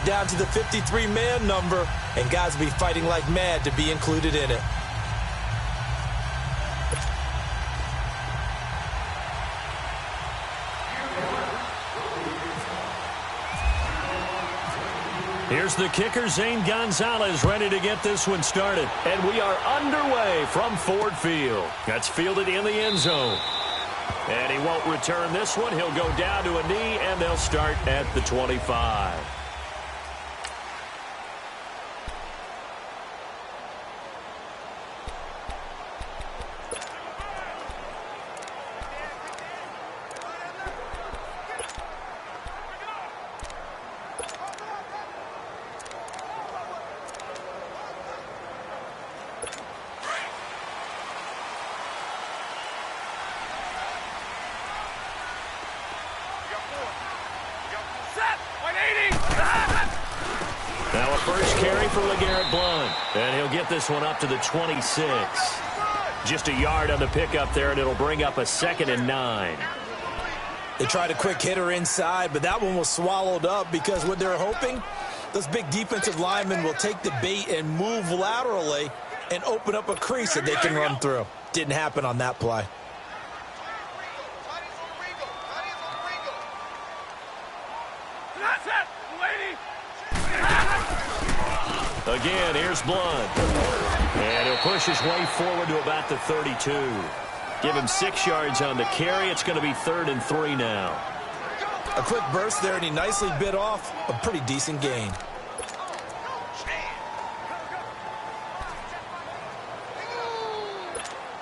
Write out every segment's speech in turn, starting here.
down to the 53-man number, and guys will be fighting like mad to be included in it. Here's the kicker, Zane Gonzalez, ready to get this one started. And we are underway from Ford Field. That's fielded in the end zone. And he won't return this one. He'll go down to a knee, and they'll start at the 25. Now a first carry for LeGarrette Blount. And he'll get this one up to the 26. Just a yard on the pickup there, and it'll bring up a 2nd and 9. They tried a quick hitter inside, but that one was swallowed up because what they're hoping, those big defensive linemen will take the bait and move laterally and open up a crease that they can run through. Didn't happen on that play. Again, here's Blount. And he'll push his way forward to about the 32. Give him 6 yards on the carry. It's going to be 3rd and 3 now. A quick burst there, and he nicely bit off a pretty decent gain.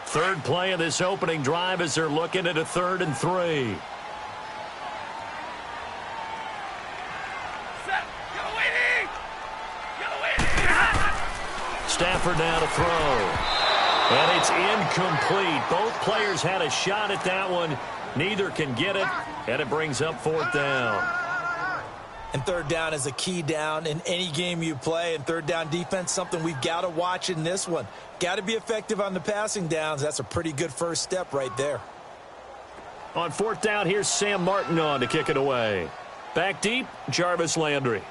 Third play of this opening drive as they're looking at a 3rd and 3. Stafford now to throw. And it's incomplete. Both players had a shot at that one. Neither can get it, and it brings up 4th down. And 3rd down is a key down in any game you play. And 3rd down defense, something we've got to watch in this one. Got to be effective on the passing downs. That's a pretty good first step right there. On 4th down, here's Sam Martin on to kick it away. Back deep, Jarvis Landry.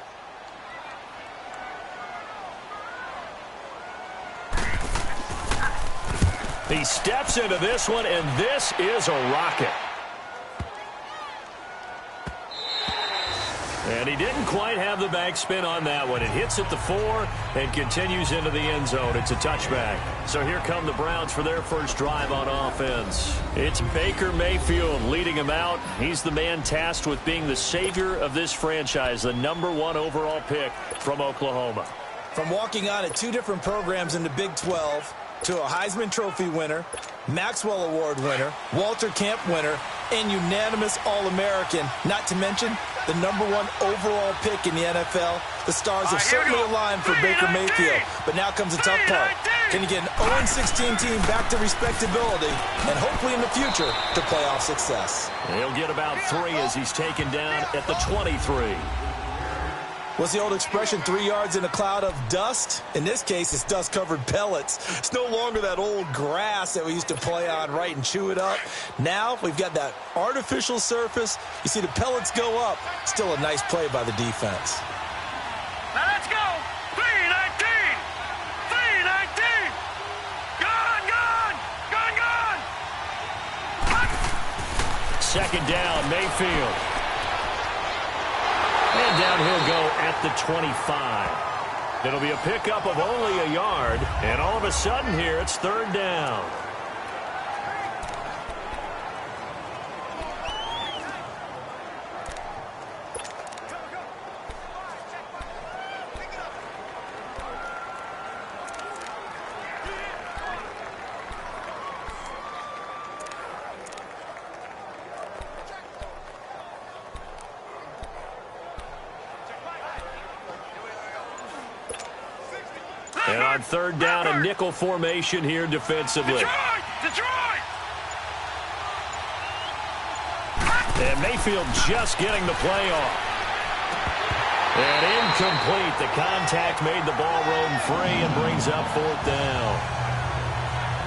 He steps into this one, and this is a rocket. And he didn't quite have the backspin on that one. It hits at the 4 and continues into the end zone. It's a touchback. So here come the Browns for their first drive on offense. It's Baker Mayfield leading them out. He's the man tasked with being the savior of this franchise, the #1 overall pick from Oklahoma. From walking on at 2 different programs in the Big 12 to a Heisman Trophy winner, Maxwell Award winner, Walter Camp winner, and unanimous All-American, not to mention the #1 overall pick in the NFL. The stars have certainly aligned for Baker Mayfield, but now comes the tough part. Can you get an 0-16 team back to respectability and hopefully in the future to playoff success? He'll get about 3 as he's taken down at the 23. What's the old expression, 3 yards in a cloud of dust? In this case, it's dust-covered pellets. It's no longer that old grass that we used to play on, right, and chew it up. Now we've got that artificial surface. You see the pellets go up. Still a nice play by the defense. Now let's go. 3-19. 3-19. Gone, gone. Gone, gone. 2nd down, Mayfield. And down he'll go at the 25. It'll be a pickup of only a yard. And all of a sudden here, it's 3rd down. And on 3rd down, a nickel formation here defensively. Detroit! And Mayfield just getting the play off. And incomplete. The contact made the ball roam free and brings up 4th down.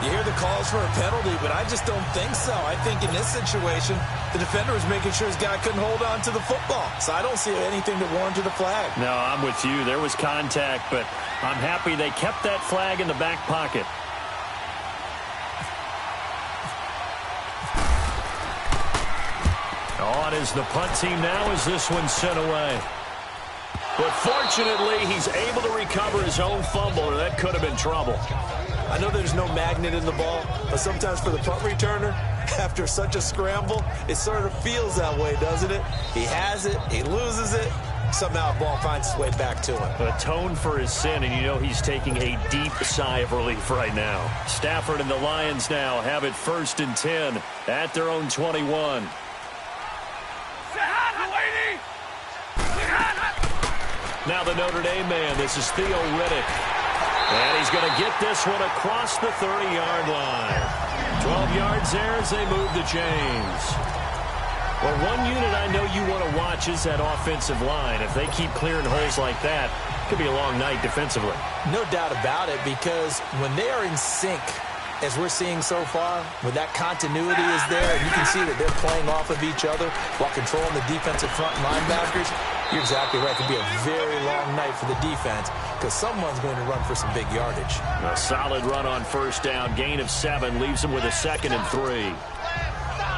You hear the calls for a penalty, but I just don't think so. I think in this situation, the defender was making sure his guy couldn't hold on to the football. So I don't see anything to warrant a flag. No, I'm with you. There was contact, but I'm happy they kept that flag in the back pocket. On is the punt team now as this one's sent away. But fortunately, he's able to recover his own fumble, or that could have been trouble. I know there's no magnet in the ball, but sometimes for the punt returner, after such a scramble, it sort of feels that way, doesn't it? He has it, he loses it, somehow the ball finds its way back to him. Atone for his sin, and you know he's taking a deep sigh of relief right now. Stafford and the Lions now have it 1st and 10 at their own 21. Now the Notre Dame man, this is Theo Riddick. And he's going to get this one across the 30-yard line. 12 yards there as they move the chains. Well, one unit I know you want to watch is that offensive line. If they keep clearing holes like that, it could be a long night defensively. No doubt about it, because when they are in sync, as we're seeing so far, when that continuity is there, and you can see that they're playing off of each other while controlling the defensive front linebackers, you're exactly right. It could be a very long night for the defense because someone's going to run for some big yardage. A solid run on 1st down. Gain of 7 leaves them with a 2nd and 3.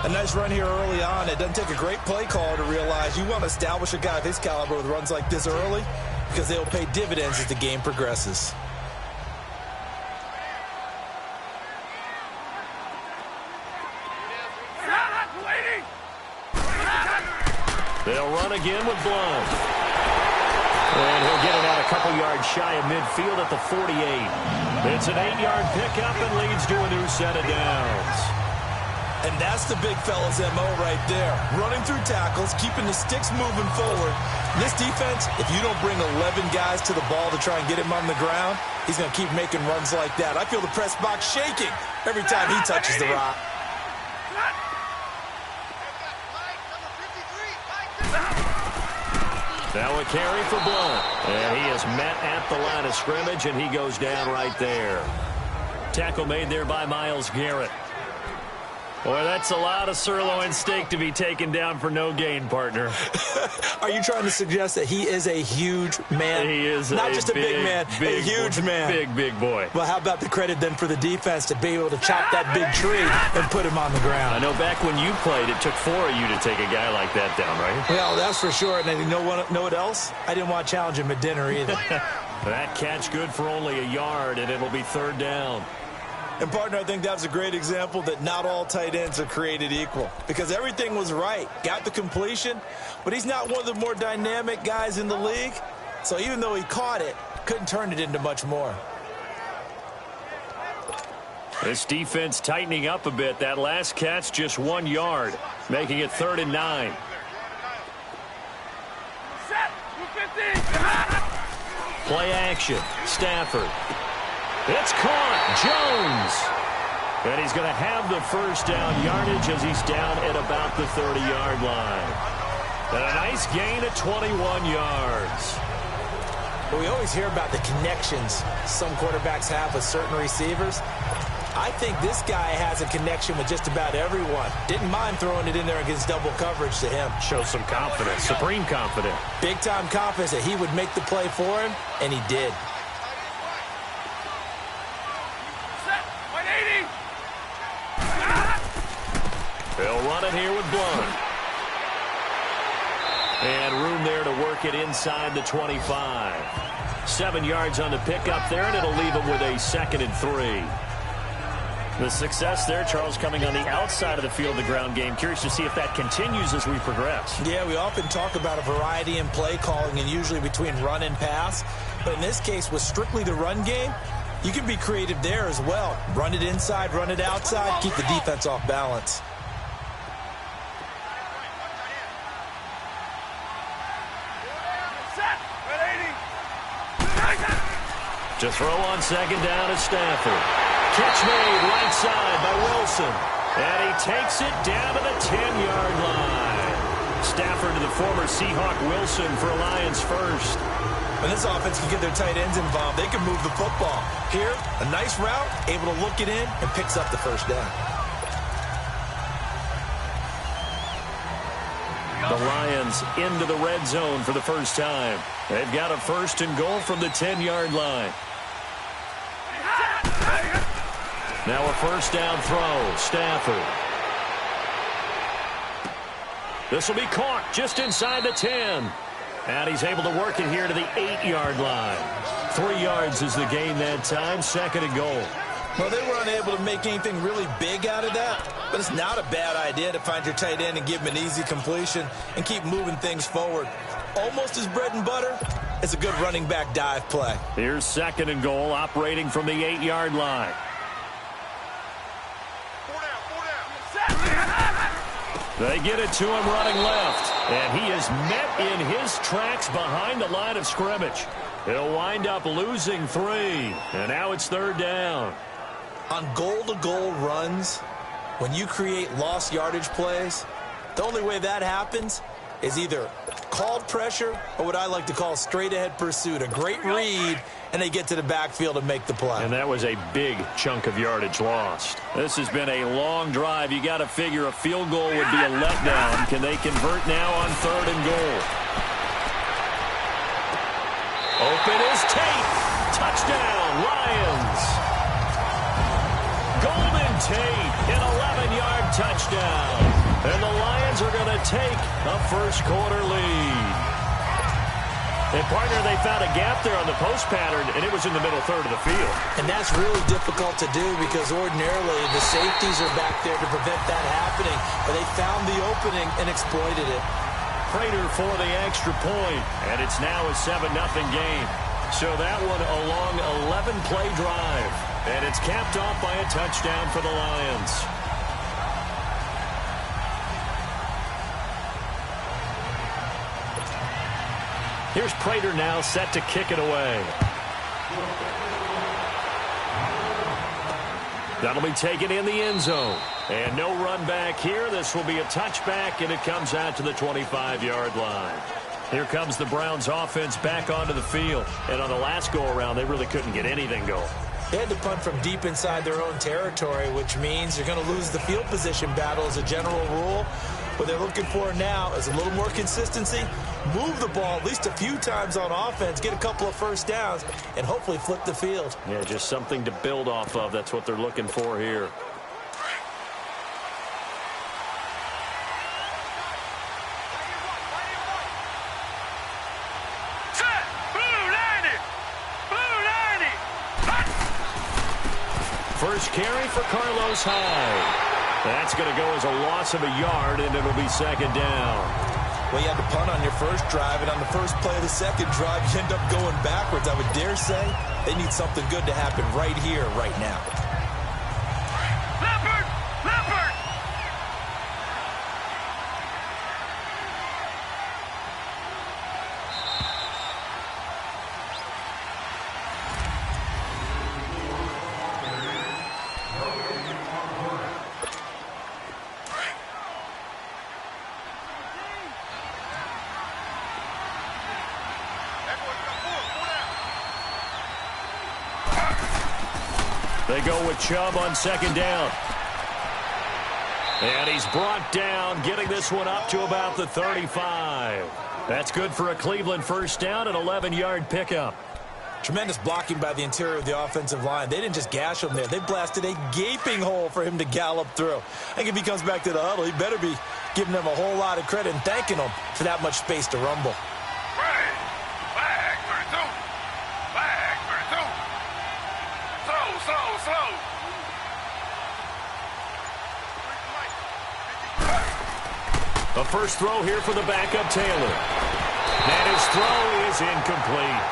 A nice run here early on. It doesn't take a great play caller to realize you want to establish a guy of his caliber with runs like this early because they'll pay dividends as the game progresses. They'll run again with Blount. And he'll get it out a couple yards shy of midfield at the 48. It's an 8-yard pickup and leads to a new set of downs. And that's the big fella's MO right there. Running through tackles, keeping the sticks moving forward. This defense, if you don't bring 11 guys to the ball to try and get him on the ground, he's going to keep making runs like that. I feel the press box shaking every time he touches the rock. Now a carry for Blount. And he is met at the line of scrimmage, and he goes down right there. Tackle made there by Myles Garrett. Boy, that's a lot of sirloin steak to be taken down for no gain, partner. Are you trying to suggest that he is a huge man? He is not just a big man, a huge man. Big boy. Well, how about the credit then for the defense to be able to chop that big tree and put him on the ground? I know back when you played, it took 4 of you to take a guy like that down, right? Well, that's for sure. And you know what else? I didn't want to challenge him at dinner either. That catch good for only a yard, and it'll be 3rd down. And, partner, I think that's a great example that not all tight ends are created equal because everything was right. Got the completion, but he's not one of the more dynamic guys in the league. So even though he caught it, couldn't turn it into much more. This defense tightening up a bit. That last catch just 1 yard, making it 3rd and 9. Play action. Stafford. It's caught. Jones. And he's going to have the 1st down yardage as he's down at about the 30-yard line. And a nice gain of 21 yards. Well, we always hear about the connections some quarterbacks have with certain receivers. I think this guy has a connection with just about everyone. Didn't mind throwing it in there against double coverage to him. Shows some confidence, supreme confidence. Big-time confidence that he would make the play for him, and he did. They'll run it here with Blount. And room there to work it inside the 25. 7 yards on the pickup there, and it'll leave them with a 2nd and 3. The success there, Charles, coming on the outside of the field, the ground game. Curious to see if that continues as we progress. Yeah, we often talk about a variety in play calling and usually between run and pass. But in this case, with strictly the run game, you can be creative there as well. Run it inside, run it outside, keep the defense off balance. To throw on 2nd down is Stafford. Catch made right side by Wilson. And he takes it down to the 10-yard line. Stafford to the former Seahawk Wilson for Lions 1st. When this offense can get their tight ends involved, they can move the football. Here, a nice route, able to look it in, and picks up the first down. The Lions into the red zone for the first time. They've got a 1st and goal from the 10-yard line. Now a 1st down throw. Stafford. This will be caught just inside the 10. And he's able to work it here to the 8-yard line. 3 yards is the gain that time. 2nd and goal. Well, they were unable to make anything really big out of that, but it's not a bad idea to find your tight end and give him an easy completion and keep moving things forward. Almost as bread and butter as a good running back dive play. Here's 2nd and goal, operating from the 8-yard line. They get it to him running left. And he is met in his tracks behind the line of scrimmage. He'll wind up losing 3. And now it's 3rd down. On goal-to-goal runs, when you create lost yardage plays, the only way that happens is either called pressure or what I like to call straight-ahead pursuit. A great read, and they get to the backfield and make the play. And that was a big chunk of yardage lost. This has been a long drive. You got to figure a field goal would be a letdown. Can they convert now on 3rd and goal? Open is Tate. Touchdown, Lions. Golden Tate, an 11-yard touchdown. And the Lions are going to take a first-quarter lead. And, partner, they found a gap there on the post pattern, and it was in the middle third of the field. And that's really difficult to do because ordinarily the safeties are back there to prevent that happening. But they found the opening and exploited it. Prater for the extra point, and it's now a 7-0 game. So that one a long 11-play drive, and it's capped off by a touchdown for the Lions. Here's Prater now set to kick it away. That'll be taken in the end zone. And no run back here. This will be a touchback, and it comes out to the 25-yard line. Here comes the Browns offense back onto the field. And on the last go-around, they really couldn't get anything going. They had to punt from deep inside their own territory, which means you're going to lose the field position battle as a general rule. What they're looking for now is a little more consistency, move the ball at least a few times on offense, get a couple of first downs, and hopefully flip the field. Yeah, just something to build off of. That's what they're looking for here. First carry for Carlos Hyde. That's going to go as a loss of a yard, and it'll be 2nd down. Well, you had to punt on your first drive, and on the first play of the second drive, you end up going backwards. I would dare say they need something good to happen right here, right now. Leopard! Leopard! They go with Chubb on 2nd down. And he's brought down, getting this one up to about the 35. That's good for a Cleveland first down, an 11-yard pickup. Tremendous blocking by the interior of the offensive line. They didn't just gash him there. They blasted a gaping hole for him to gallop through. I think if he comes back to the huddle, he better be giving them a whole lot of credit and thanking them for that much space to rumble. A first throw here for the backup Taylor. And his throw is incomplete.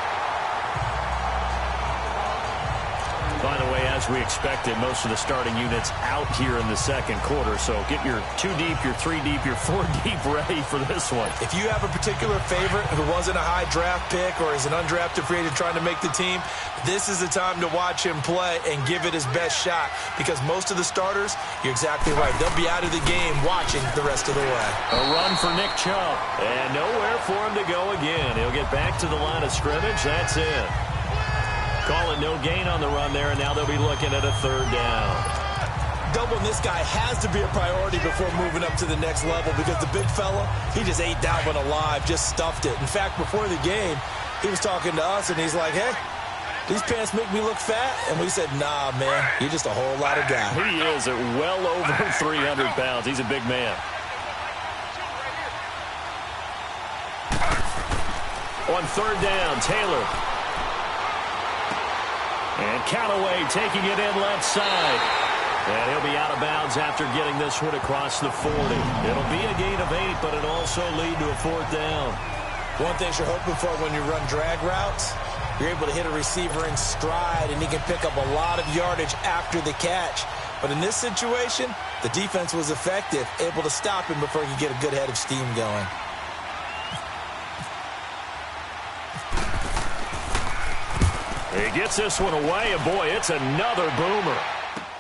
By the way, as we expected, most of the starting units out here in the second quarter. So get your 2 deep, your 3 deep, your 4 deep ready for this one. If you have a particular favorite who wasn't a high draft pick or is an undrafted free agent trying to make the team, this is the time to watch him play and give it his best shot, because most of the starters, you're exactly right, they'll be out of the game watching the rest of the way. A run for Nick Chubb, and nowhere for him to go again. He'll get back to the line of scrimmage. That's it. Calling no gain on the run there, and now they'll be looking at a third down. Doubling this guy has to be a priority before moving up to the next level, because the big fella, he just ate that one alive, just stuffed it. In fact, before the game, he was talking to us, and he's like, hey, these pants make me look fat? And we said, nah, man, you're just a whole lot of guy. He is at well over 300 pounds. He's a big man. On third down, Taylor. And Callaway taking it in left side. And he'll be out of bounds after getting this one across the 40. It'll be a gain of 8, but it'll also lead to a fourth down. One thing you're hoping for when you run drag routes, you're able to hit a receiver in stride, and he can pick up a lot of yardage after the catch. But in this situation, the defense was effective, able to stop him before he could get a good head of steam going. He gets this one away, and boy, it's another boomer.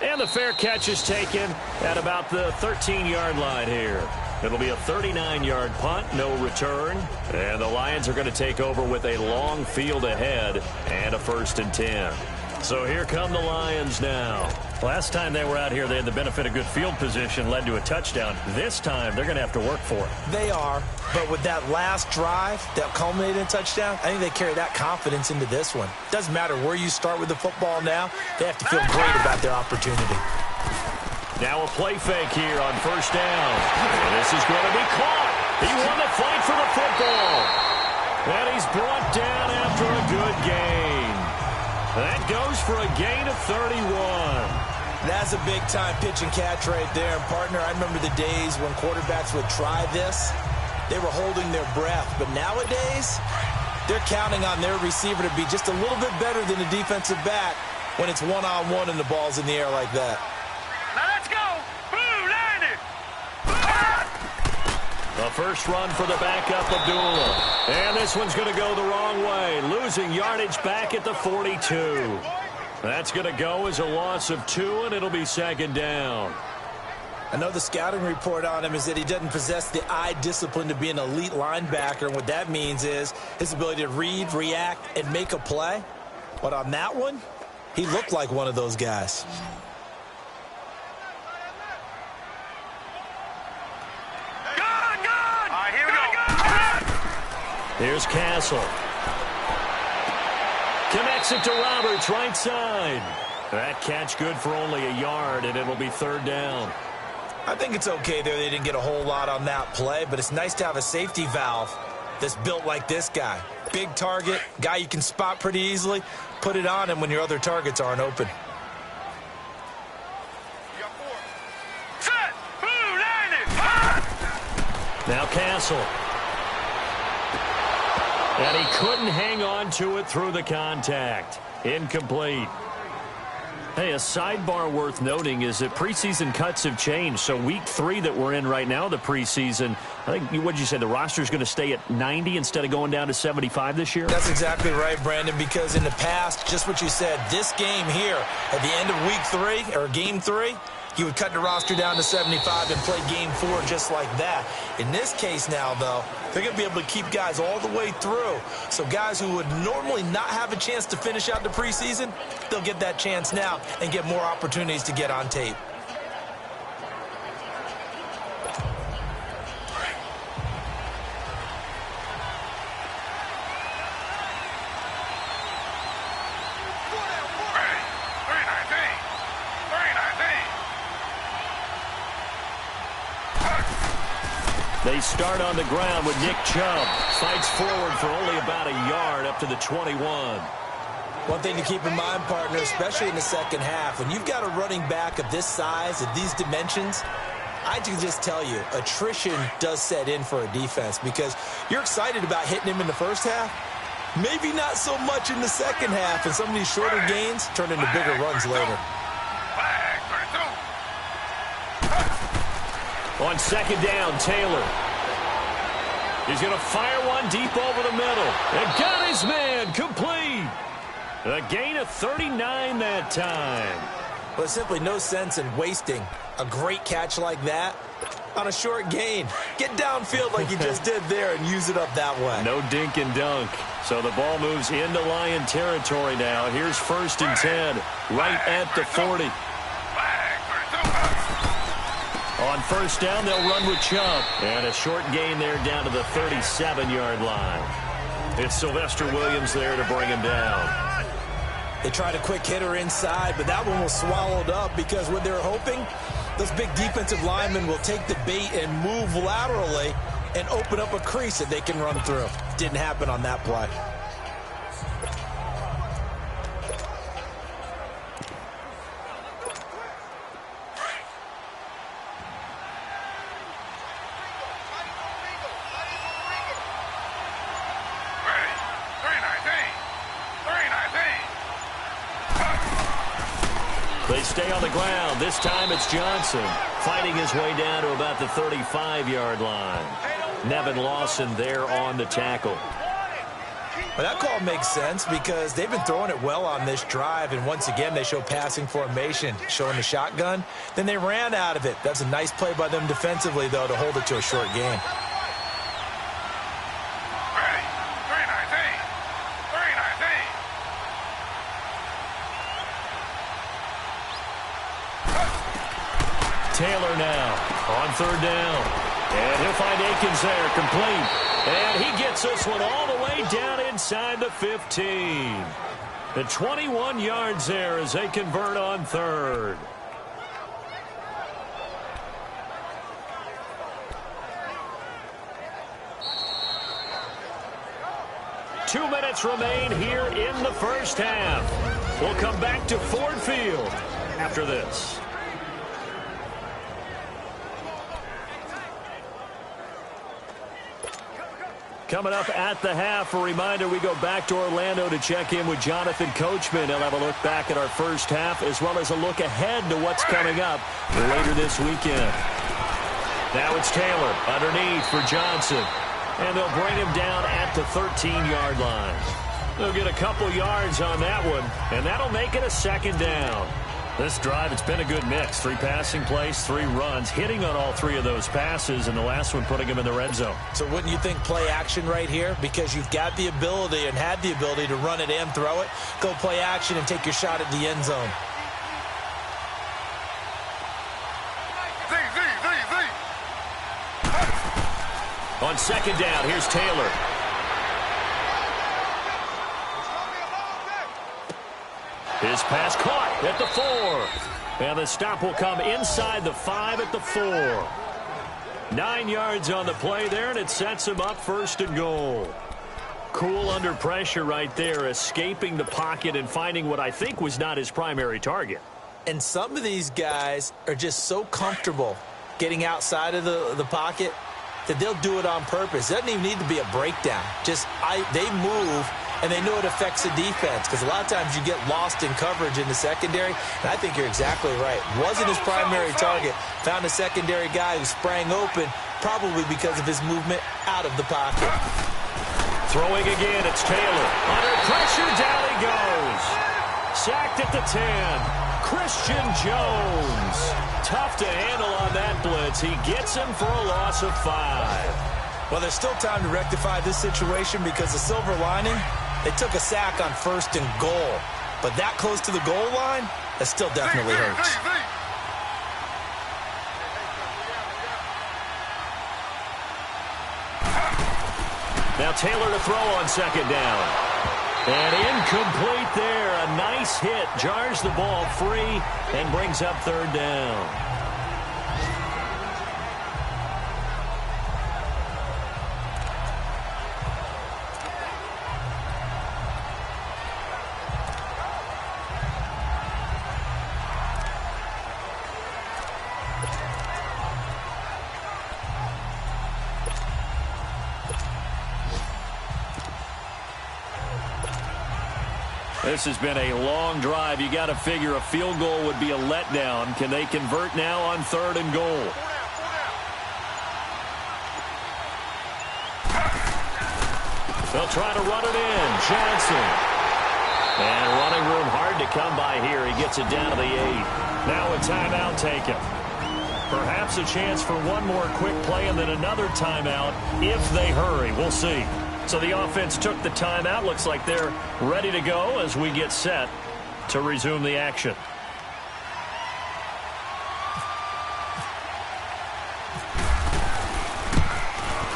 And the fair catch is taken at about the 13-yard line here. It'll be a 39-yard punt, no return. And the Lions are going to take over with a long field ahead and a 1st and 10. So here come the Lions now. Last time they were out here, they had the benefit of good field position, led to a touchdown. This time, they're going to have to work for it. They are, but with that last drive that culminated in a touchdown, I think they carry that confidence into this one. Doesn't matter where you start with the football now, they have to feel great about their opportunity. Now a play fake here on first down. And this is going to be caught. He won the fight for the football. And he's brought down after a good gain. That goes for a gain of 31. That's a big-time pitch and catch right there. And, partner, I remember the days when quarterbacks would try this. They were holding their breath. But nowadays, they're counting on their receiver to be just a little bit better than the defensive back when it's one-on-one and the ball's in the air like that. Now let's go. Blue 90. The first run for the backup, Abdullah. And this one's going to go the wrong way, losing yardage back at the 42. That's going to go as a loss of 2, and it'll be second down. I know the scouting report on him is that he doesn't possess the eye discipline to be an elite linebacker. And what that means is his ability to read, react, and make a play. But on that one, he looked like one of those guys. Here's Castle. Connects it to Roberts, right side. That catch good for only a yard, and it'll be third down. I think it's okay there. They didn't get a whole lot on that play, but it's nice to have a safety valve that's built like this guy. Big target, guy you can spot pretty easily. Put it on him when your other targets aren't open. Set. Blue 90. Now Castle. And he couldn't hang on to it through the contact. Incomplete. Hey, a sidebar worth noting is that preseason cuts have changed. So week 3 that we're in right now, the preseason, I think, what did you say, the roster's going to stay at 90 instead of going down to 75 this year? That's exactly right, Brandon, because in the past, just what you said, this game here, at the end of week 3, or game 3, you would cut the roster down to 75 and play game 4 just like that. In this case now, though, they're going to be able to keep guys all the way through. So guys who would normally not have a chance to finish out the preseason, they'll get that chance now and get more opportunities to get on tape. They start on the ground with Nick Chubb. Fights forward for only about a yard up to the 21. One thing to keep in mind, partner, especially in the second half, when you've got a running back of this size, of these dimensions, I can just tell you, attrition does set in for a defense because you're excited about hitting him in the first half, Maybe not so much in the second half, and some of these shorter gains turn into bigger runs later. On second down, Taylor. He's going to fire one deep over the middle. And got his man complete. A gain of 39 that time. Well, there's simply no sense in wasting a great catch like that on a short gain. Get downfield like you just did there and use it up that way. No dink and dunk. So the ball moves into Lion territory now. Here's 1st and 10, right at the 40. On 1st down, they'll run with Chubb. And a short gain there down to the 37-yard line. It's Sylvester Williams there to bring him down. They tried a quick hitter inside, but that one was swallowed up because what they're hoping, those big defensive linemen will take the bait and move laterally and open up a crease that they can run through. Didn't happen on that play. They stay on the ground. This time it's Johnson fighting his way down to about the 35-yard line. Nevin Lawson there on the tackle. Well, that call makes sense because they've been throwing it well on this drive, and once again they show passing formation, showing the shotgun. Then they ran out of it. That's a nice play by them defensively, though, to hold it to a short gain. Taylor now on 3rd down. And he'll find Akins there, complete. And he gets this one all the way down inside the 15. The 21 yards there as they convert on 3rd. Two minutes remain here in the first half. We'll come back to Ford Field after this. Coming up at the half, a reminder, we go back to Orlando to check in with Jonathan Coachman. He'll have a look back at our first half as well as a look ahead to what's coming up later this weekend. Now it's Taylor underneath for Johnson. And they'll bring him down at the 13-yard line. They'll get a couple yards on that one, and that'll make it a 2nd down. This drive, it's been a good mix. 3 passing plays, 3 runs, hitting on all 3 of those passes, and the last one putting him in the red zone. So wouldn't you think play action right here? Because you've got the ability and had the ability to run it and throw it. Go play action and take your shot at the end zone. On 2nd down, here's Taylor. His pass caught at the 4. And the stop will come inside the 5 at the 4. 9 yards on the play there, and it sets him up 1st and goal. Cool under pressure right there, escaping the pocket and finding what I think was not his primary target. And some of these guys are just so comfortable getting outside of the pocket that they'll do it on purpose. It doesn't even need to be a breakdown. Just they move, and they know it affects the defense because a lot of times you get lost in coverage in the secondary, and I think you're exactly right. Wasn't his primary target. Found a secondary guy who sprang open, probably because of his movement out of the pocket. Throwing again, it's Taylor. Under pressure, down he goes. Sacked at the 10. Christian Jones. Tough to handle on that blitz. He gets him for a loss of 5. Well, there's still time to rectify this situation because the silver lining, they took a sack on 1st and goal. But that close to the goal line, that still definitely hurts. Now Taylor to throw on 2nd down. And incomplete there. A nice hit. Jars the ball free and brings up 3rd down. This has been a long drive. You got to figure a field goal would be a letdown. Can they convert now on 3rd and goal? They'll try to run it in. Johnson. And running room hard to come by here. He gets it down to the 8. Now a timeout taken. Perhaps a chance for one more quick play and then another timeout if they hurry. We'll see. So the offense took the timeout. Looks like they're ready to go as we get set to resume the action.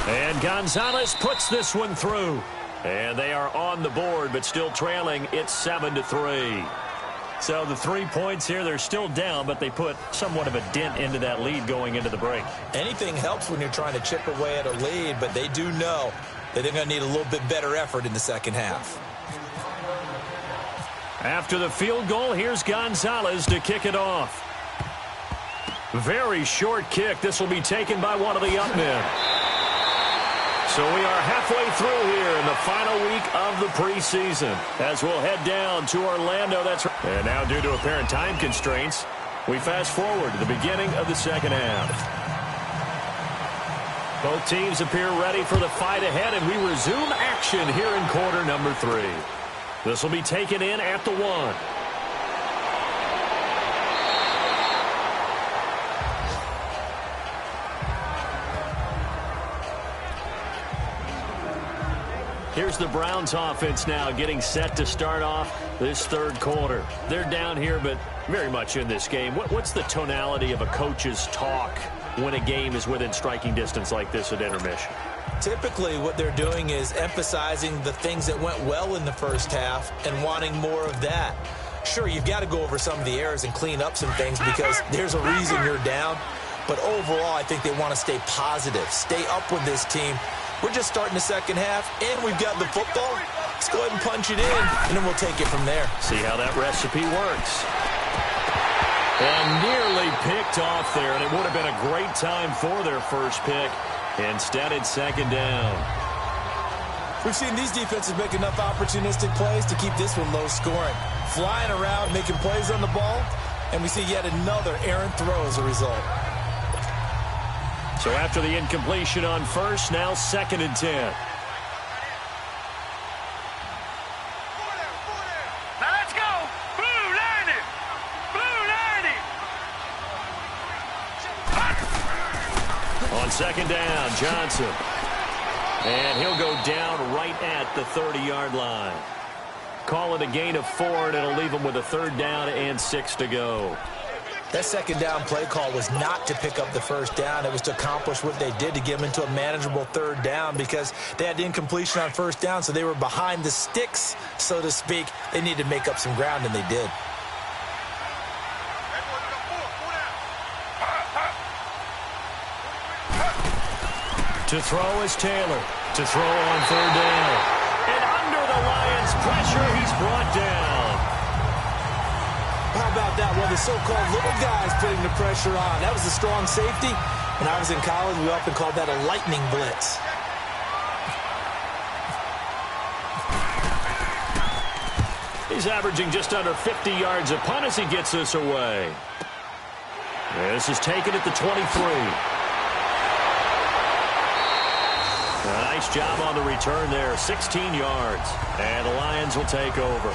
And Gonzalez puts this one through. And they are on the board, but still trailing. It's 7-3. So the 3 points here, they're still down, but they put somewhat of a dent into that lead going into the break. Anything helps when you're trying to chip away at a lead, but they do know that they're going to need a little bit better effort in the second half. After the field goal, here's Gonzalez to kick it off. Very short kick. This will be taken by one of the up men. So we are halfway through here in the final week of the preseason as we'll head down to Orlando. That's right. And now, due to apparent time constraints, we fast forward to the beginning of the second half. Both teams appear ready for the fight ahead, and we resume action here in quarter number 3. This will be taken in at the 1. Here's the Browns offense now getting set to start off this third quarter. They're down here, but very much in this game. What's the tonality of a coach's talk when a game is within striking distance like this at intermission? Typically, what they're doing is emphasizing the things that went well in the first half and wanting more of that. Sure, you've got to go over some of the errors and clean up some things because there's a reason you're down. But overall, I think they want to stay positive, stay up with this team. We're just starting the second half, and we've got the football. Let's go ahead and punch it in, and then we'll take it from there. See how that recipe works. And nearly picked off there, and it would have been a great time for their first pick. Instead, it's second down. We've seen these defenses make enough opportunistic plays to keep this one low scoring. Flying around, making plays on the ball, and we see yet another errant throw as a result. So after the incompletion on first, now 2nd and 10. Now let's go. Blue, line it. Blue, line it. On second down, Johnson. And he'll go down right at the 30-yard line. Call it a gain of 4, and it'll leave him with a 3rd down and 6 to go. That second down play call was not to pick up the first down. It was to accomplish what they did to get them into a manageable 3rd down because they had the incompletion on first down, so they were behind the sticks, so to speak. They needed to make up some ground, and they did. To throw is Taylor. To throw on 3rd down. And under the Lions' pressure, he's brought down. How about that? Well, the so-called little guys putting the pressure on. That was a strong safety. When I was in college, we often called that a lightning blitz. He's averaging just under 50 yards a punt as he gets this away. This is taken at the 23. A nice job on the return there, 16 yards. And the Lions will take over.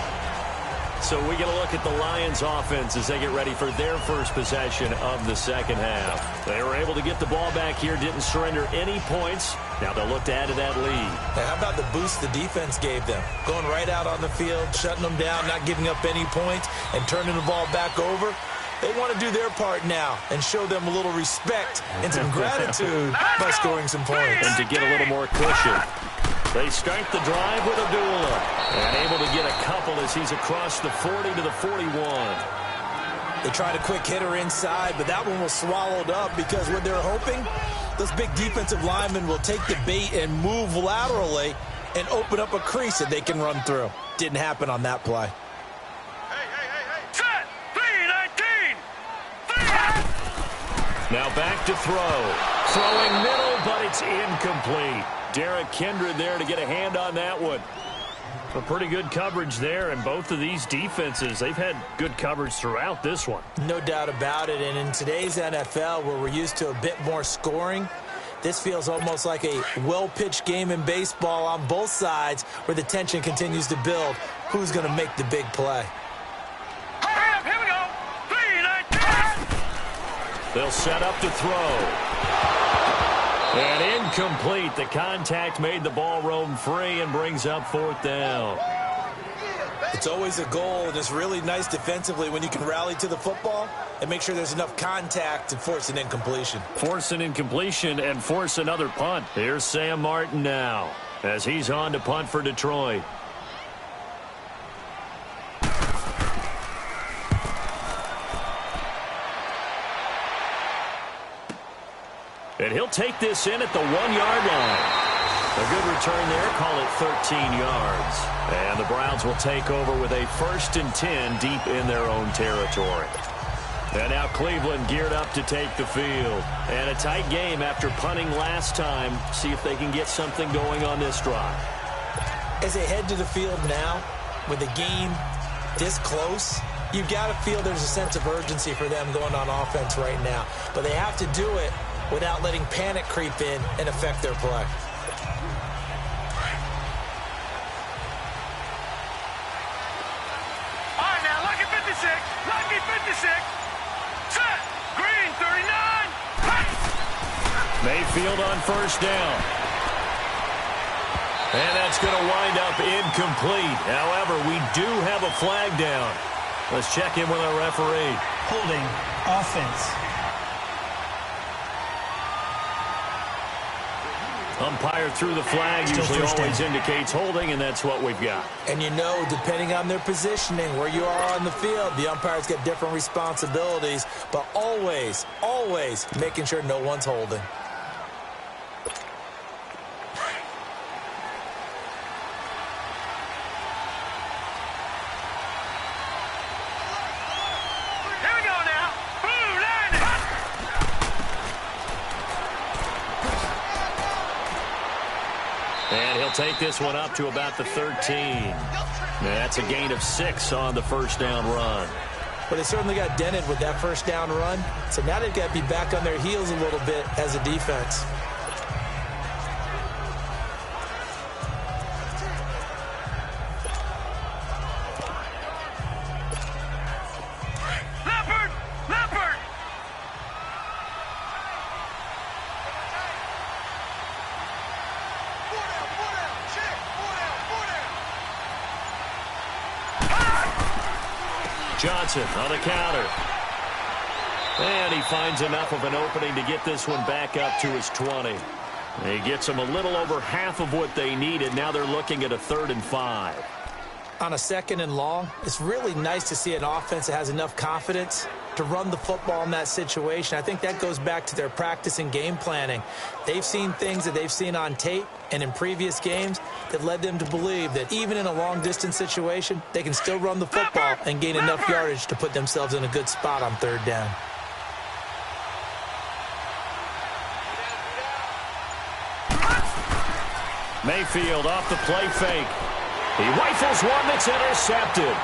So we get a look at the Lions offense as they get ready for their first possession of the second half. They were able to get the ball back here, didn't surrender any points. Now they'll look to add to that lead. Now, how about the boost the defense gave them? Going right out on the field, shutting them down, not giving up any points, and turning the ball back over. They want to do their part now and show them a little respect and some gratitude by scoring some points. And to get a little more cushion. They start the drive with Abdullah. And able to get a couple as he's across the 40 to the 41. They tried a quick hitter inside, but that one was swallowed up because what they're hoping, those big defensive linemen will take the bait and move laterally and open up a crease that they can run through. Didn't happen on that play. Set. 3-19. Now back to throw. Throwing middle, but it's incomplete. Derek Kindred there to get a hand on that one. A pretty good coverage there, and both of these defenses, they've had good coverage throughout this one. No doubt about it, and in today's NFL, where we're used to a bit more scoring, this feels almost like a well-pitched game in baseball on both sides where the tension continues to build. Who's going to make the big play? Here we go. 3, 9, 10. They'll set up to throw. And incomplete. The contact made the ball roam free and brings up 4th down. It's always a goal, and it's really nice defensively when you can rally to the football and make sure there's enough contact to force an incompletion. Force an incompletion and force another punt. Here's Sam Martin now as he's on to punt for Detroit. And he'll take this in at the 1-yard line. A good return there. Call it 13 yards. And the Browns will take over with a 1st and 10 deep in their own territory. And now Cleveland geared up to take the field. And a tight game after punting last time. See if they can get something going on this drive. As they head to the field now, with the game this close, you've got to feel there's a sense of urgency for them going on offense right now. But they have to do it without letting panic creep in and affect their play. All right, now, lucky 56. Lucky 56. Set. Green, 39. Mayfield on 1st down. And that's going to wind up incomplete. However, we do have a flag down. Let's check in with our referee. Holding offense. Umpire threw the flag, usually always indicates holding, and that's what we've got. And you know, depending on their positioning, where you are on the field, the umpires get different responsibilities, but always, always making sure no one's holding. Here we go now. Blue line. And he'll take this one up to about the 13. That's a gain of 6 on the 1st down run. But they certainly got dented with that 1st down run, so now they've got to be back on their heels a little bit as a defense. Leopard. Leopard. Johnson on the counter. And he finds enough of an opening to get this one back up to his 20. He gets them a little over half of what they needed. Now they're looking at a 3rd and 5. On a 2nd and long, it's really nice to see an offense that has enough confidence to run the football in that situation. I think that goes back to their practice and game planning. They've seen things that they've seen on tape and in previous games that led them to believe that even in a long-distance situation, they can still run the football and gain enough yardage to put themselves in a good spot on 3rd down. Mayfield off the play fake. He rifles one that's intercepted.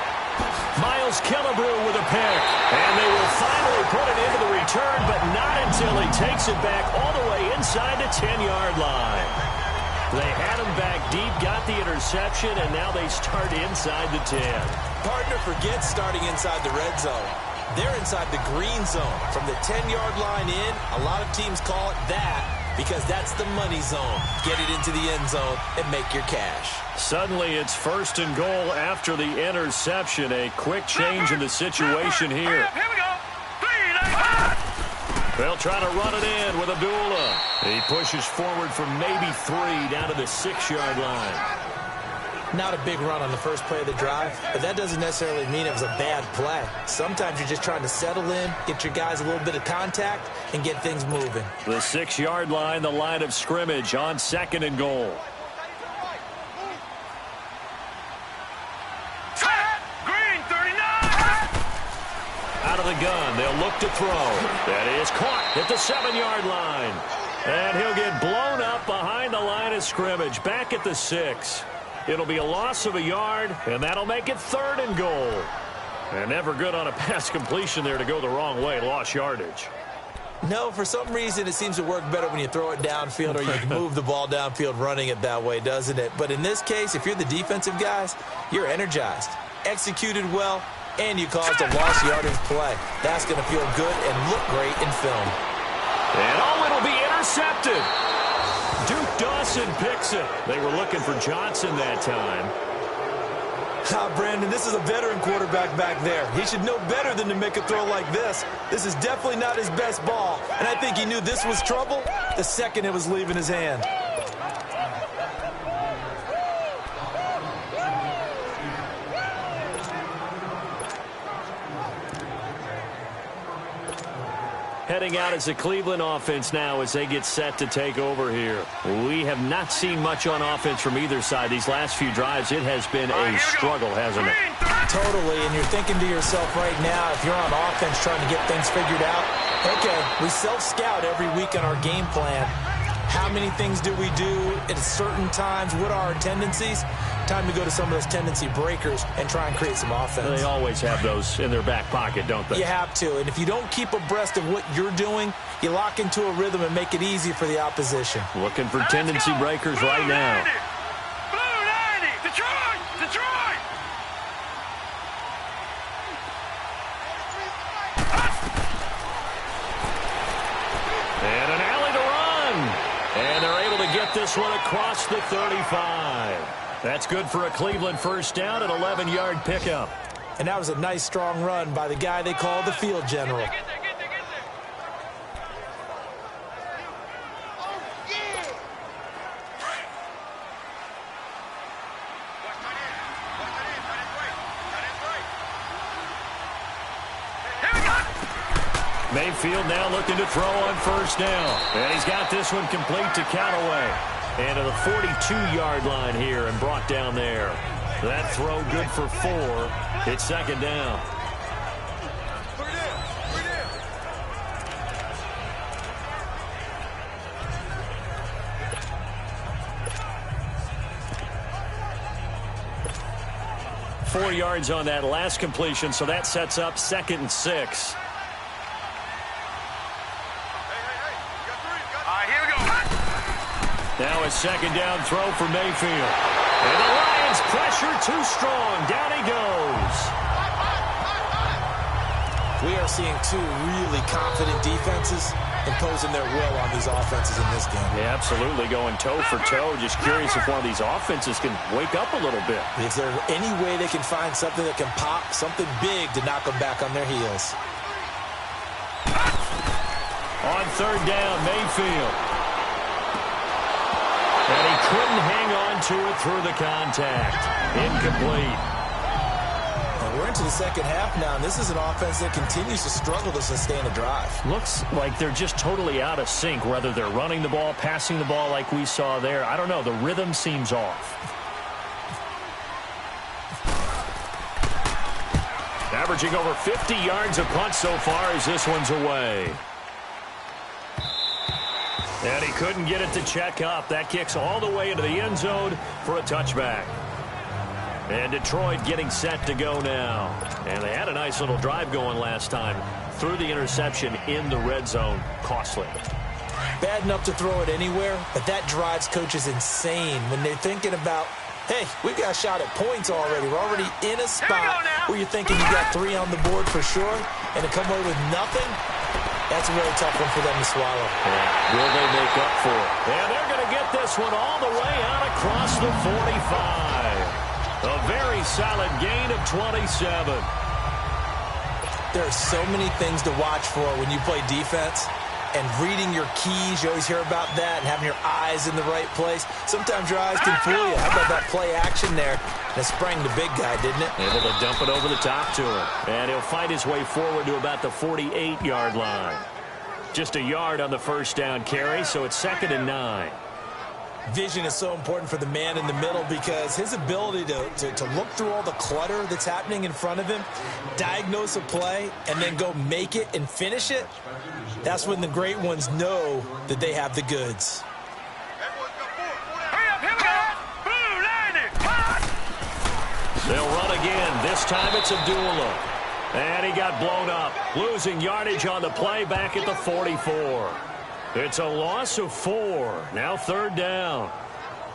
Miles Killebrew with a pick. And they will finally put it into the return, but not until he takes it back all the way inside the 10-yard line. They had him back deep, got the interception, and now they start inside the 10. Partner forgets starting inside the red zone. They're inside the green zone. From the 10-yard line in, a lot of teams call it that because that's the money zone. Get it into the end zone and make your cash. Suddenly it's 1st and goal after the interception. A quick change in the situation here. Here we go. 3, 9, 10. They'll try to run it in with Abdullah. He pushes forward from maybe 3 down to the 6-yard line. Not a big run on the first play of the drive, but that doesn't necessarily mean it was a bad play. Sometimes you're just trying to settle in, get your guys a little bit of contact, and get things moving. The 6-yard line, the line of scrimmage on 2nd and goal. Green, 39. Out of the gun, they'll look to throw. That is caught at the 7-yard line. And he'll get blown up behind the line of scrimmage, back at the 6. It'll be a loss of a yard, and that'll make it 3rd and goal. And never good on a pass completion there to go the wrong way. Lost yardage. No, for some reason it seems to work better when you throw it downfield or you can move the ball downfield running it that way, doesn't it? But in this case, if you're the defensive guys, you're energized, executed well, and you caused a lost yardage play. That's going to feel good and look great in film. And it'll be intercepted. Duke Dawson picks it. They were looking for Johnson that time. Brandon, this is a veteran quarterback back there. He should know better than to make a throw like this. This is definitely not his best ball, and I think he knew this was trouble the second it was leaving his hand. Heading out as the Cleveland offense now as they get set to take over here. We have not seen much on offense from either side. These last few drives, it has been a struggle, hasn't it? Totally, and you're thinking to yourself right now, if you're on offense trying to get things figured out, okay, we self-scout every week on our game plan. How many things do we do at certain times? What are our tendencies? Time to go to some of those tendency breakers and try and create some offense. They always have those in their back pocket, don't they? You have to, and if you don't keep abreast of what you're doing, you lock into a rhythm and make it easy for the opposition. Looking for tendency breakers right now. Blue 90! Detroit! Detroit! And an alley to run. And they're able to get this one across the 35. That's good for a Cleveland first down, an 11-yard pickup. And that was a nice, strong run by the guy they call the field general. Mayfield now looking to throw on first down. And he's got this one complete to Callaway. And to the 42-yard line here and brought down there. That throw good for 4. It's second down. Four yards on that last completion, so that sets up 2nd and 6. Now a second down throw for Mayfield. And the Lions pressure too strong. Down he goes. We are seeing two really confident defenses imposing their will on these offenses in this game. Yeah, absolutely, going toe for toe. Just curious if one of these offenses can wake up a little bit. Is there any way they can find something that can pop, something big to knock them back on their heels? On third down, Mayfield. And he couldn't hang on to it through the contact. Incomplete. And we're into the second half now, and this is an offense that continues to struggle to sustain a drive. Looks like they're just totally out of sync, whether they're running the ball, passing the ball like we saw there. I don't know. The rhythm seems off. Averaging over 50 yards a punt so far as this one's away. And he couldn't get it to check up. That kicks all the way into the end zone for a touchback. And Detroit getting set to go now. And they had a nice little drive going last time. Threw the interception in the red zone. Costly. Bad enough to throw it anywhere, but that drives coaches insane when they're thinking about, hey, we've got a shot at points already. We're already in a spot where you're thinking you got 3 on the board for sure, and to come away with nothing, that's a really tough one for them to swallow. Yeah. Will they make up for it? And they're going to get this one all the way out across the 45. A very solid gain of 27. There are so many things to watch for when you play defense. And reading your keys, you always hear about that, and having your eyes in the right place. Sometimes your eyes can fool you. How about that play action there? And it sprang the big guy, didn't it? Able to dump it over the top to him. And he'll fight his way forward to about the 48-yard line. Just a yard on the first down carry, so it's 2nd and 9. Vision is so important for the man in the middle because his ability to look through all the clutter that's happening in front of him, diagnose a play, and then go make it and finish it, that's when the great ones know that they have the goods. Hurry up, here we go! Blue 90! They'll run again. This time it's Abdullah. And he got blown up. Losing yardage on the play back at the 44. It's a loss of 4. Now 3rd down.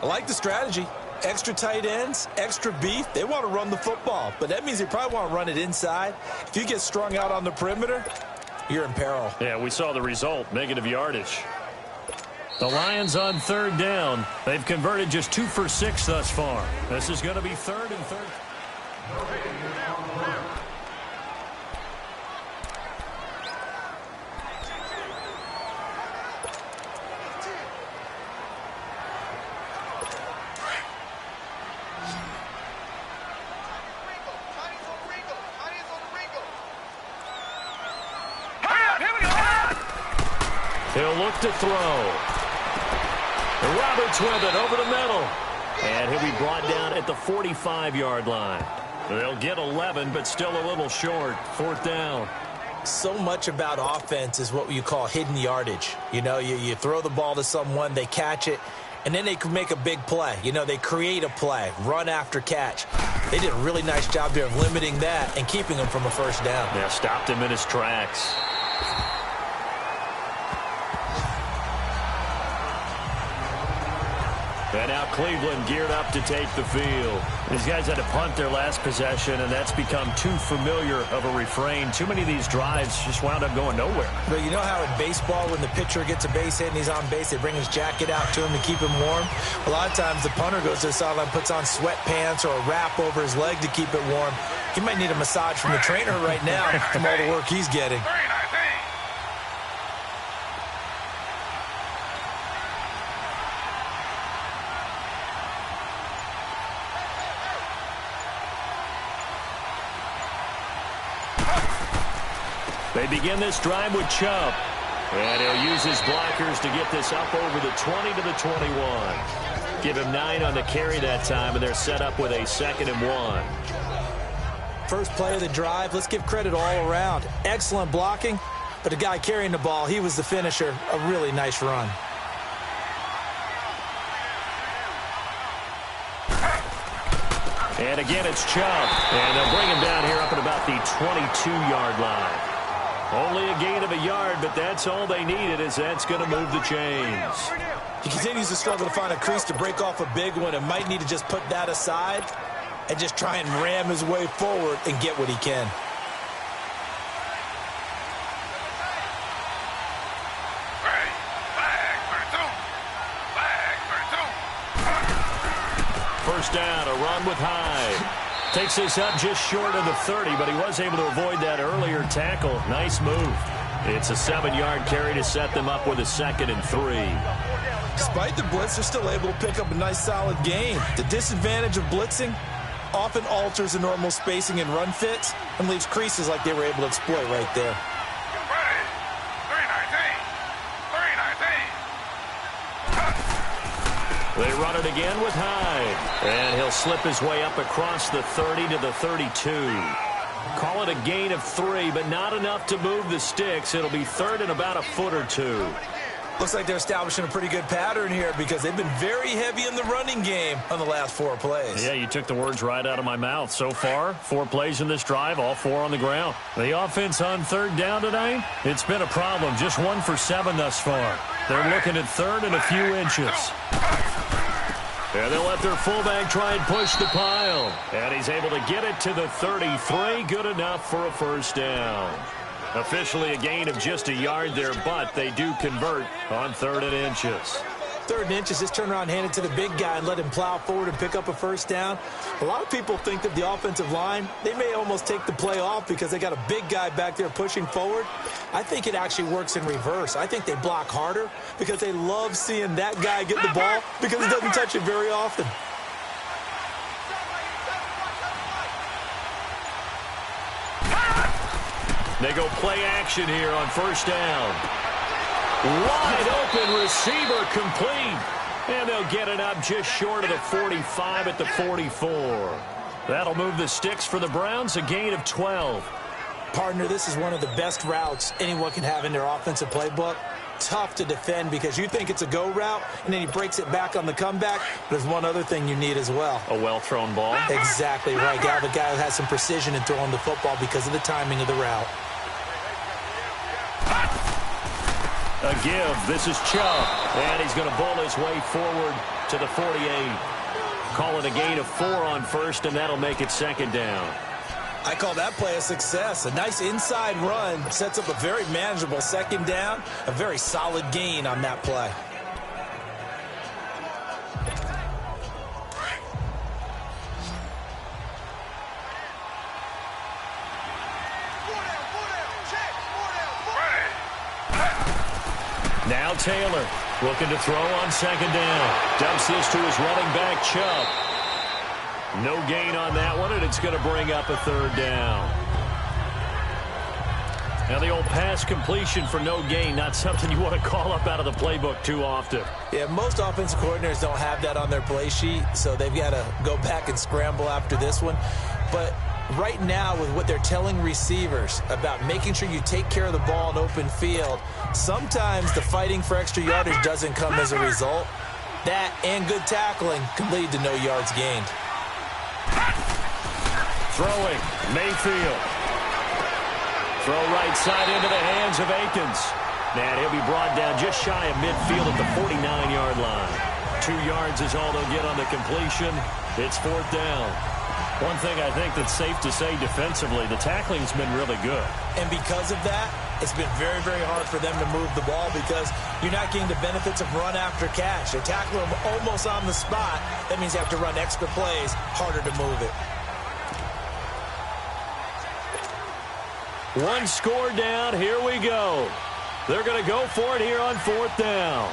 I like the strategy. Extra tight ends, extra beef. They want to run the football, but that means they probably want to run it inside. If you get strung out on the perimeter, you're in peril. Yeah, we saw the result. Negative yardage. The Lions on 3rd down. They've converted just 2 for 6 thus far. This is going to be 3rd and 3rd. He'll look to throw. Roberts with it over the middle. And he'll be brought down at the 45-yard line. They'll get 11, but still a little short. 4th down. So much about offense is what you call hidden yardage. You know, you throw the ball to someone, they catch it, and then they can make a big play. You know, they create a play, run after catch. They did a really nice job there of limiting that and keeping him from a 1st down. Yeah, stopped him in his tracks. And now Cleveland geared up to take the field. These guys had to punt their last possession, and that's become too familiar of a refrain. Too many of these drives just wound up going nowhere. But you know how in baseball, when the pitcher gets a base hit and he's on base, they bring his jacket out to him to keep him warm? A lot of times the punter goes to the sideline, puts on sweatpants or a wrap over his leg to keep it warm. He might need a massage from the trainer right now from all the work he's getting. They begin this drive with Chubb. And he'll use his blockers to get this up over the 20 to the 21. Give him 9 on the carry that time, and they're set up with a 2nd and 1. First play of the drive, let's give credit all around. Excellent blocking, but the guy carrying the ball, he was the finisher. A really nice run. And again, it's Chubb. And they'll bring him down here up at about the 22-yard line. Only a gain of a yard, but that's all they needed, as that's going to move the chains. He continues to struggle to find a crease to break off a big one and might need to just put that aside and just try and ram his way forward and get what he can. First down, a run with Hyde. Takes this up just short of the 30, but he was able to avoid that earlier tackle. Nice move. It's a 7-yard carry to set them up with a 2nd and 3. Despite the blitz, they're still able to pick up a nice solid gain. The disadvantage of blitzing often alters the normal spacing and run fits and leaves creases like they were able to exploit right there. They run it again with Hyde. And he'll slip his way up across the 30 to the 32. Call it a gain of 3, but not enough to move the sticks. It'll be 3rd and about a foot or 2. Looks like they're establishing a pretty good pattern here because they've been very heavy in the running game on the last 4 plays. Yeah, you took the words right out of my mouth. So far, 4 plays in this drive, all 4 on the ground. The offense on 3rd down today, it's been a problem. Just 1 for 7 thus far. They're looking at 3rd and a few inches. And they'll let their fullback try and push the pile. And he's able to get it to the 33. Good enough for a 1st down. Officially a gain of just a yard there, but they do convert on 3rd and inches. 3rd and inches, just turn around, hand it to the big guy and let him plow forward and pick up a 1st down. A lot of people think that the offensive line, they may almost take the play off because they got a big guy back there pushing forward. I think it actually works in reverse. I think they block harder because they love seeing that guy get the ball because he doesn't touch it very often. They go play action here on 1st down. Wide open receiver complete. And they'll get it up just short of the 45 at the 44. That'll move the sticks for the Browns, a gain of 12. Partner, this is one of the best routes anyone can have in their offensive playbook. tough to defend because you think it's a go route, and then he breaks it back on the comeback. There's one other thing you need as well. A well-thrown ball? Exactly right. You have a guy who has some precision in throwing the football because of the timing of the route. A give. This is Chubb. And he's going to bull his way forward to the 48. Call it a gain of 4 on first, and that'll make it second down. I call that play a success. A nice inside run sets up a very manageable second down. A very solid gain on that play. Now Taylor looking to throw on second down. Dumps this to his running back, Chubb. No gain on that one, and it's going to bring up a third down. Now the old pass completion for no gain, not something you want to call up out of the playbook too often. Yeah, most offensive coordinators don't have that on their play sheet, so they've got to go back and scramble after this one. But right now, with what they're telling receivers about making sure you take care of the ball in open field, sometimes the fighting for extra yardage doesn't come as a result. That and good tackling can lead to no yards gained. Throwing, Mayfield. Throw right side into the hands of Akins. And he'll be brought down just shy of midfield at the 49-yard line. 2 yards is all they'll get on the completion. It's fourth down. One thing I think that's safe to say defensively, the tackling's been really good. And because of that, it's been very, very hard for them to move the ball because you're not getting the benefits of run after catch. They tackle them almost on the spot. That means you have to run extra plays, harder to move it. One score down. Here we go. They're going to go for it here on fourth down.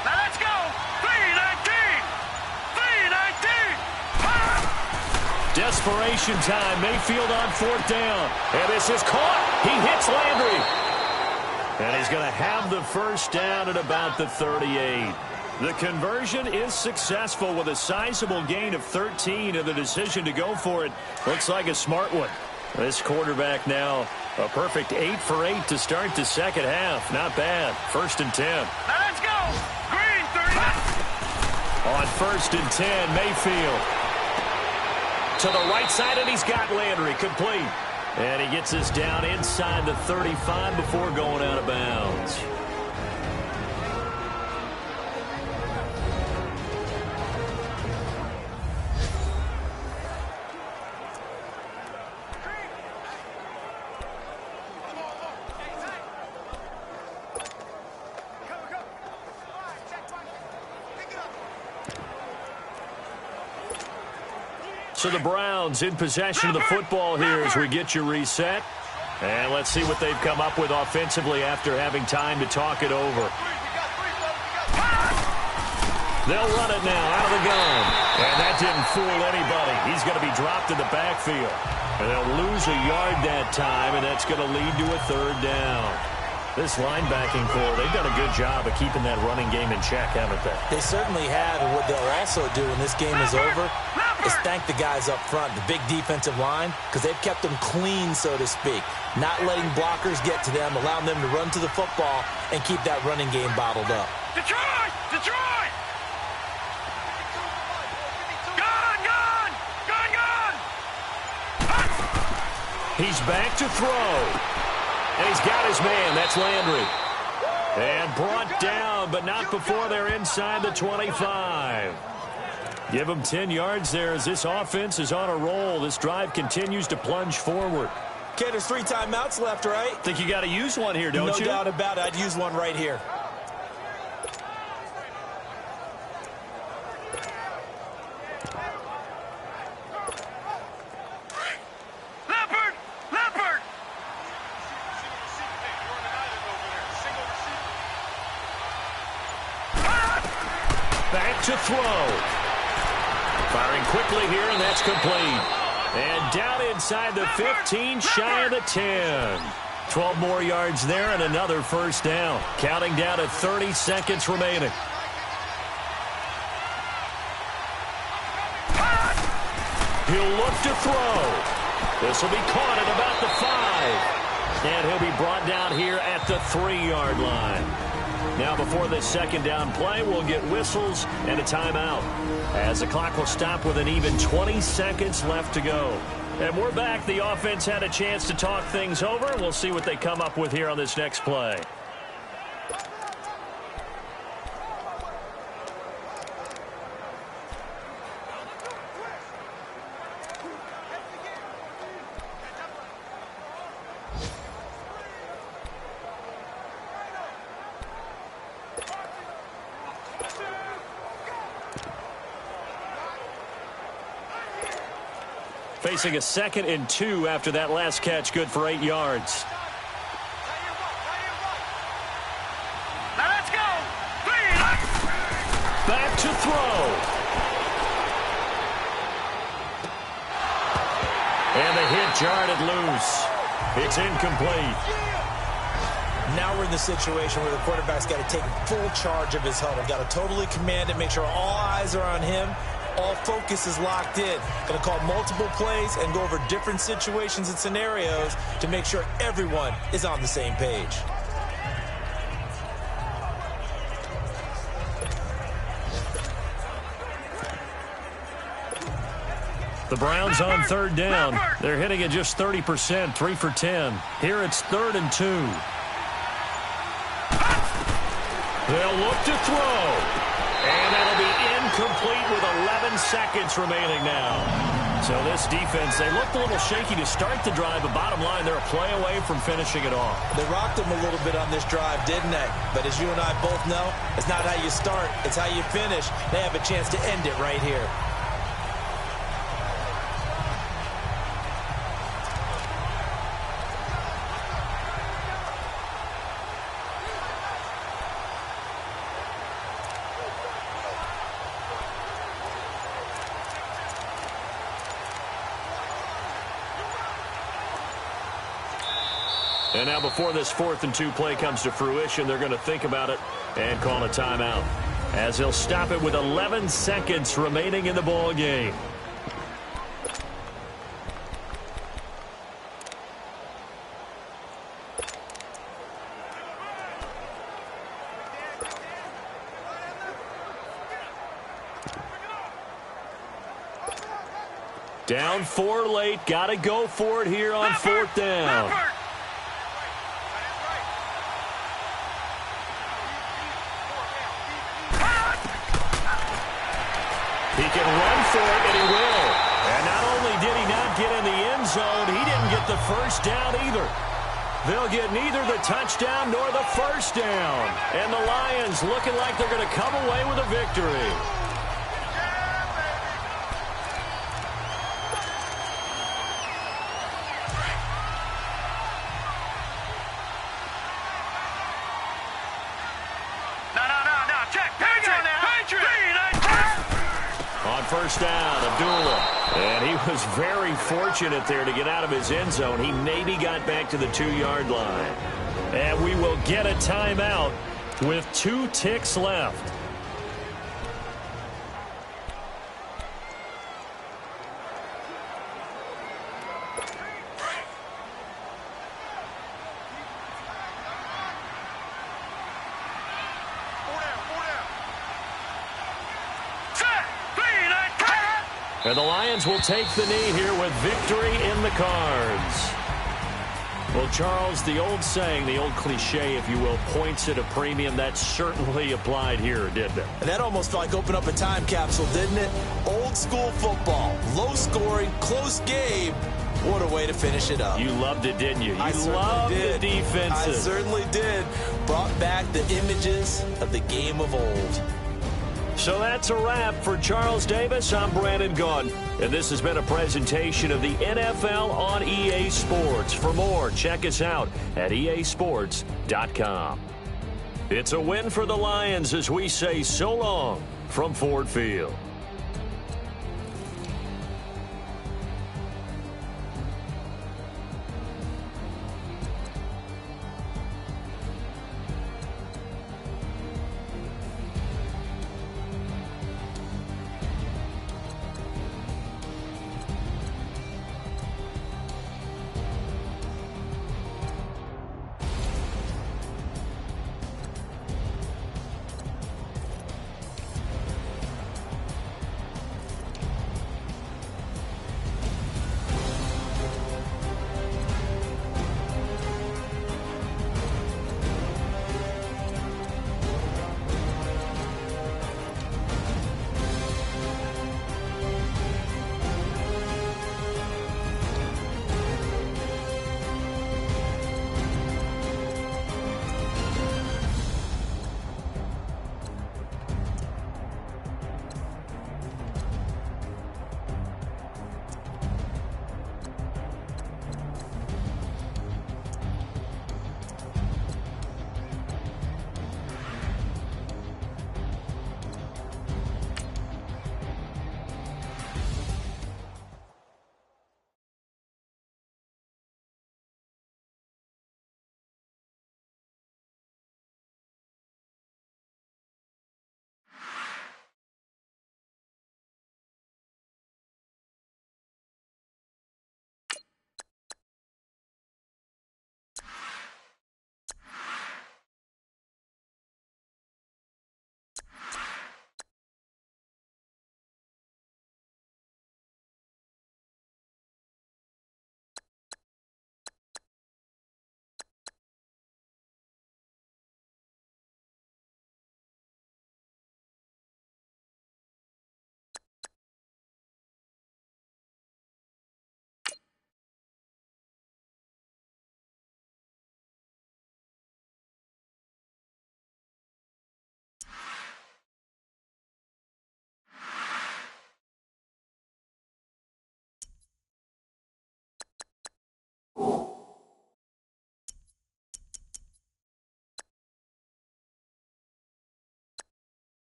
Now let's go. 3-19. 3-19. Desperation time. Mayfield on fourth down. And this is caught. He hits Landry. And he's going to have the first down at about the 38. The conversion is successful with a sizable gain of 13, and the decision to go for it looks like a smart one. This quarterback now a perfect 8 for 8 to start the second half. Not bad. 1st and 10. Now let's go. Green 30. On 1st and 10, Mayfield. To the right side, and he's got Landry complete. And he gets us down inside the 35 before going out of bounds. So the Browns in possession of the football here as we get you reset. And let's see what they've come up with offensively after having time to talk it over. They'll run it now out of the gun. And that didn't fool anybody. He's going to be dropped in the backfield. And they'll lose a yard that time, and that's going to lead to a third down. This linebacking core, they've done a good job of keeping that running game in check, haven't they? They certainly have, and what they'll also do when this game is over is thank the guys up front, the big defensive line, because they've kept them clean, so to speak. Not letting blockers get to them, allowing them to run to the football and keep that running game bottled up. Detroit! Detroit! Gun! Gun! Gun! Gun! He's back to throw. And he's got his man. That's Landry. And brought down, but not before they're inside the 25. Give them 10 yards there as this offense is on a roll. This drive continues to plunge forward. Okay, there's 3 timeouts left, right? Think you got to use one here, don't you? No doubt about it. I'd use one right here. Leopard! Leopard! Back to throw. Firing quickly here, and that's complete. And down inside the 15, shy of the 10. 12 more yards there and another first down. Counting down to 30 seconds remaining. He'll look to throw. This will be caught at about the 5. And he'll be brought down here at the 3-yard line. Now before this second down play, we'll get whistles and a timeout, as the clock will stop with an even 20 seconds left to go. And we're back. The offense had a chance to talk things over. We'll see what they come up with here on this next play. Facing a 2nd and 2 after that last catch, good for 8 yards. Now let's go. Back to throw. And the hit jarred it loose. It's incomplete. Now we're in the situation where the quarterback's got to take full charge of his huddle. Got to totally command it, make sure all eyes are on him. All focus is locked in. Going to call multiple plays and go over different situations and scenarios to make sure everyone is on the same page. The Browns on 3rd down. They're hitting at just 30%, 3 for 10. Here it's 3rd and 2. They'll look to throw. And that'll be incomplete with 11 seconds remaining now. So this defense, they looked a little shaky to start the drive, but bottom line, they're a play away from finishing it off. They rocked them a little bit on this drive, didn't they? But as you and I both know, it's not how you start, it's how you finish. They have a chance to end it right here. And now before this 4th and 2 play comes to fruition, they're going to think about it and call a timeout, as they'll stop it with 11 seconds remaining in the ball game. Down 4 late. Got to go for it here on 4th down. He can run for it, and he will. And not only did he not get in the end zone, he didn't get the first down either. They'll get neither the touchdown nor the first down. And the Lions looking like they're going to come away with a victory. First down, Abdullah. And he was very fortunate there to get out of his end zone. He maybe got back to the 2-yard line. And we will get a timeout with 2 ticks left. And the Lions will take the knee here with victory in the cards. Well, Charles, the old saying, the old cliche, if you will, points at a premium, that certainly applied here, didn't it? And that almost felt like opened up a time capsule, didn't it? Old school football, low scoring, close game. What a way to finish it up. You loved it, didn't you? You loved the defenses. I certainly did. Brought back the images of the game of old. So that's a wrap for Charles Davis. I'm Brandon Gaudin, and this has been a presentation of the NFL on EA Sports. For more, check us out at easports.com. It's a win for the Lions as we say so long from Ford Field.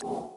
you.